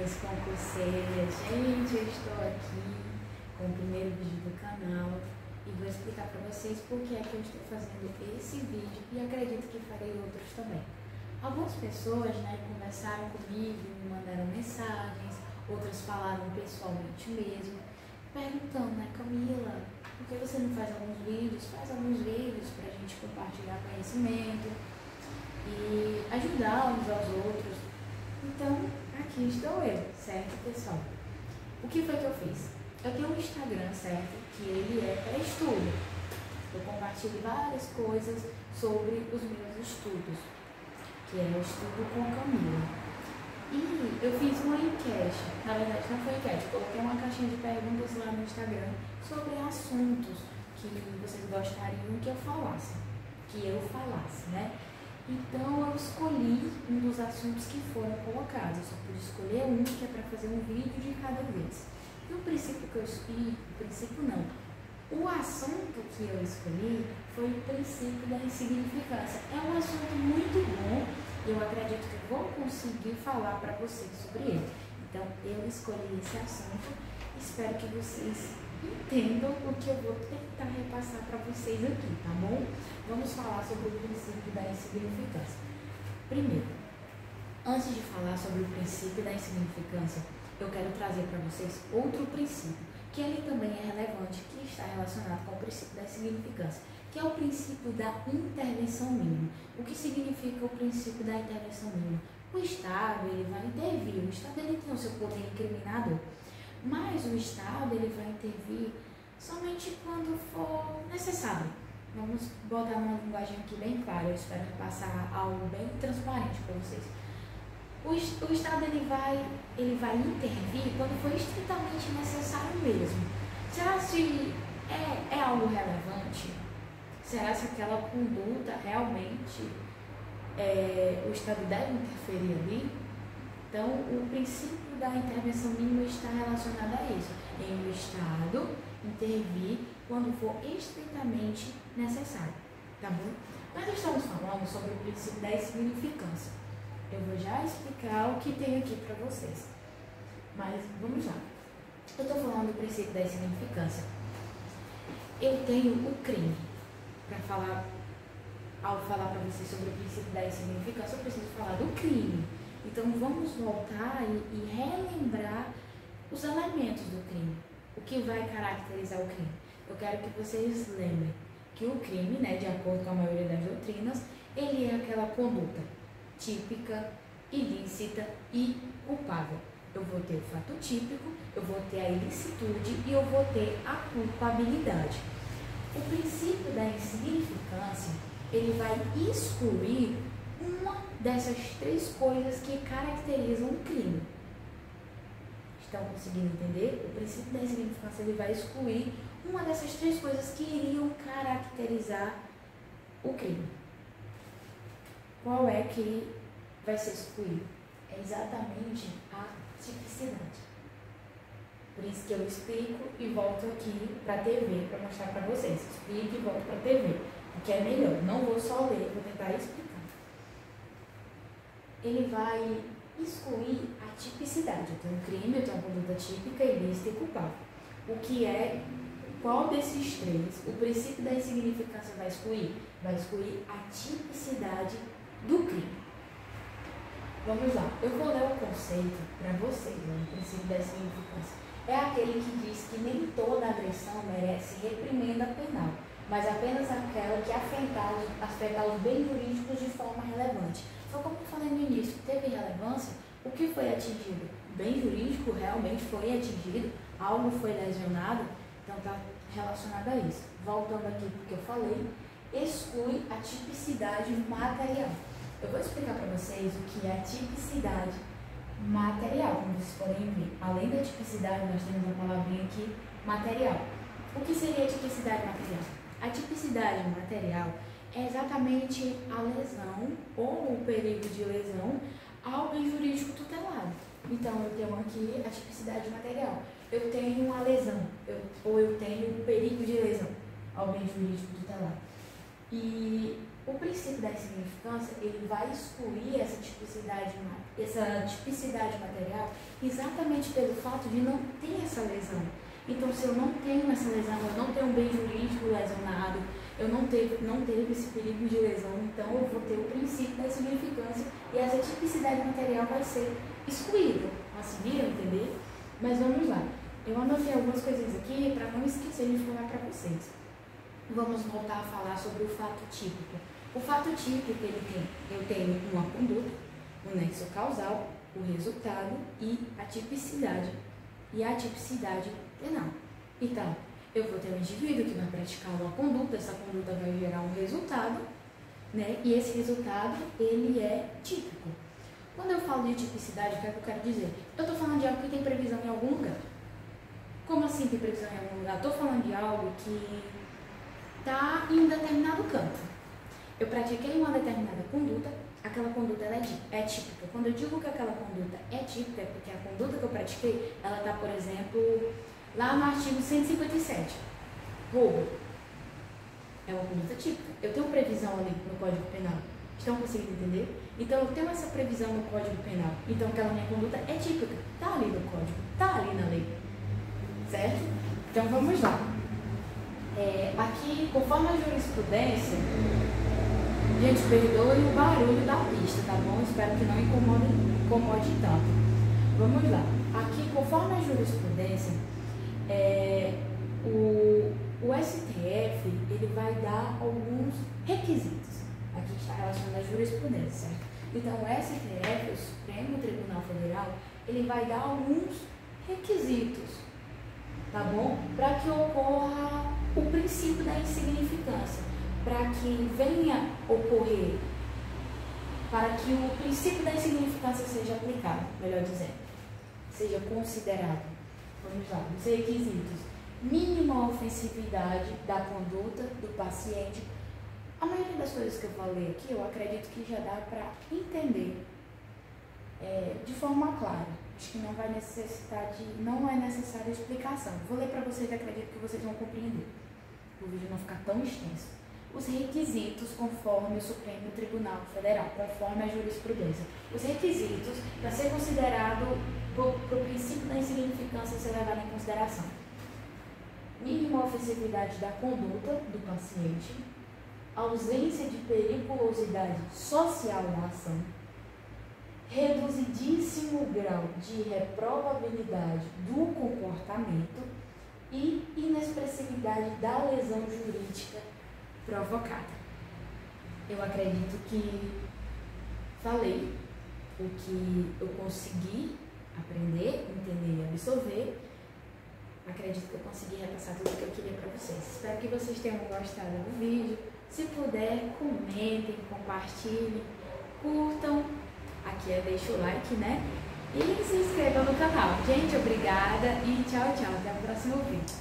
meus concurseiros. Gente, eu estou aqui com o primeiro vídeo do canal e vou explicar para vocês por que é que eu estou fazendo esse vídeo e acredito que farei outros também. Algumas pessoas, conversaram comigo, me mandaram mensagens, outras falaram pessoalmente mesmo, perguntando, Camila, por que você não faz alguns vídeos? Faz alguns vídeos para a gente compartilhar conhecimento e ajudar uns aos outros. Então, aqui estou eu, certo, pessoal? O que foi que eu fiz? Eu tenho um Instagram, certo? Que ele é para estudo. Eu compartilho várias coisas sobre os meus estudos, que é o Estudo com Camila. E eu fiz uma enquete, na verdade não foi enquete, eu coloquei uma caixinha de perguntas lá no Instagram sobre assuntos que vocês gostariam que eu falasse, né? Então eu escolhi um dos assuntos que foram colocados, eu só pude escolher um, que é para fazer um vídeo de cada vez. E o princípio que eu escolhi, o assunto que eu escolhi foi o princípio da insignificância. É um assunto muito bom e eu acredito que eu vou conseguir falar para vocês sobre ele. Então eu escolhi esse assunto, espero que vocês entendam o que eu vou tentar repassar para vocês aqui, tá bom? Vamos falar sobre o princípio da insignificância. Primeiro, antes de falar sobre o princípio da insignificância, eu quero trazer para vocês outro princípio, que ele também é relevante, que está relacionado com o princípio da insignificância, que é o princípio da intervenção mínima. O que significa o princípio da intervenção mínima? O Estado, ele vai intervir, o Estado ele tem o seu poder incriminador, mas o Estado ele vai intervir somente quando for necessário. Vamos botar uma linguagem aqui bem clara, eu espero passar algo bem transparente para vocês. O Estado ele vai intervir quando for estritamente necessário mesmo. Será se é algo relevante? Será se aquela conduta realmente o Estado deve interferir ali? Então, o princípio da intervenção mínima está relacionado a isso, em o Estado intervir quando for estritamente necessário, tá bom? Nós estamos falando sobre o princípio da insignificância. Eu vou já explicar o que tem aqui para vocês, mas vamos lá. Eu estou falando do princípio da insignificância. Eu tenho o crime para falar. Ao falar para vocês sobre o princípio da insignificância, eu preciso falar do crime. Então vamos voltar e relembrar os elementos do crime, o que vai caracterizar o crime. Eu quero que vocês lembrem que o crime, de acordo com a maioria das doutrinas, ele é aquela conduta típica, ilícita e culpável. Eu vou ter o fato típico, eu vou ter a ilicitude e eu vou ter a culpabilidade. O princípio da insignificância, ele vai excluir uma dessas três coisas que caracterizam o crime. Estão conseguindo entender? O princípio da insignificância ele vai excluir uma dessas três coisas que iriam caracterizar o crime. Qual é que vai ser excluído? É exatamente a tipicidade. Por isso que eu explico e volto aqui para a TV para mostrar para vocês. Explico e volto para a TV, porque é melhor. Não vou só ler, vou tentar explicar. Ele vai excluir a tipicidade. Eu tenho um crime, eu tenho uma conduta típica, ilícita e culpável. Qual desses três o princípio da insignificância vai excluir? Vai excluir a tipicidade do crime. Vamos lá, eu vou ler o conceito para vocês, o princípio da insignificância. É aquele que diz que nem toda agressão merece reprimenda penal, mas apenas aquela que afeta os bens jurídicos de forma relevante. Então, como eu falei no início, teve relevância, o que foi atingido? O bem jurídico realmente foi atingido, algo foi lesionado, então está relacionado a isso. Voltando aqui porque eu falei, exclui a tipicidade material. Eu vou explicar para vocês o que é a tipicidade material, como vocês podem ver. Além da tipicidade, nós temos a palavrinha aqui, material. O que seria a tipicidade material? A tipicidade material é exatamente a lesão ou o perigo de lesão ao bem jurídico tutelado. Então, eu tenho aqui a tipicidade material. Eu tenho uma lesão, ou eu tenho um perigo de lesão ao bem jurídico tutelado. E O princípio da insignificância, ele vai excluir essa tipicidade material exatamente pelo fato de não ter essa lesão. Então, se eu não tenho essa lesão, eu não tenho um bem jurídico lesionado, eu não teve esse perigo de lesão, então eu vou ter o princípio da insignificância e essa tipicidade material vai ser excluída. Conseguiram entender? Mas vamos lá. Eu anotei algumas coisinhas aqui para não esquecer de falar para vocês. Vamos voltar a falar sobre o fato típico. O fato típico, eu tenho uma conduta, o nexo causal, o resultado e a tipicidade. E a tipicidade penal. Então, eu vou ter um indivíduo que vai praticar uma conduta, essa conduta vai gerar um resultado, né? E esse resultado, ele é típico. Quando eu falo de tipicidade, o que é que eu quero dizer? Eu estou falando de algo que tem previsão em algum lugar. Como assim tem previsão em algum lugar? Estou falando de algo que está em um determinado campo. Eu pratiquei uma determinada conduta, aquela conduta ela é típica. Quando eu digo que aquela conduta é típica, é porque a conduta que eu pratiquei, ela está, por exemplo, lá no artigo 157, roubo. É uma conduta típica. Eu tenho previsão ali no Código Penal. Estão conseguindo entender? Então, eu tenho essa previsão no Código Penal. Então, aquela minha conduta é típica. Está ali no Código, está ali na lei. Certo? Então, vamos lá. Aqui, conforme a jurisprudência, gente, perdoe o barulho da pista, tá bom? Espero que não incomode tanto. Vamos lá. Aqui, conforme a jurisprudência, o STF, ele vai dar alguns requisitos. Aqui está relacionado à jurisprudência, certo? Então, o STF, o Supremo Tribunal Federal, ele vai dar alguns requisitos, tá bom? Para que ocorra o princípio da insignificância, para que venha ocorrer, para que o princípio da insignificância seja aplicado, melhor dizendo, seja considerado. Vamos lá, os requisitos. Mínima ofensividade da conduta do paciente. A maioria das coisas que eu falei aqui, eu acredito que já dá para entender de forma clara. Acho que não é necessária explicação. Vou ler para vocês, acredito que vocês vão compreender. O vídeo não ficar tão extenso. Os requisitos conforme o Supremo Tribunal Federal, conforme a jurisprudência. Os requisitos para ser considerado para o princípio da insignificância ser levado em consideração. Mínima ofensividade da conduta do paciente, ausência de periculosidade social da ação, reduzidíssimo grau de reprovabilidade do comportamento e inexpressividade da lesão jurídica provocada. Eu acredito que falei o que eu consegui aprender, entender e absorver. Acredito que eu consegui repassar tudo o que eu queria para vocês. Espero que vocês tenham gostado do vídeo. Se puder, comentem, compartilhem, curtam. Aqui deixa o like, né? E se inscrevam no canal. Gente, obrigada e tchau, tchau. Até o próximo vídeo.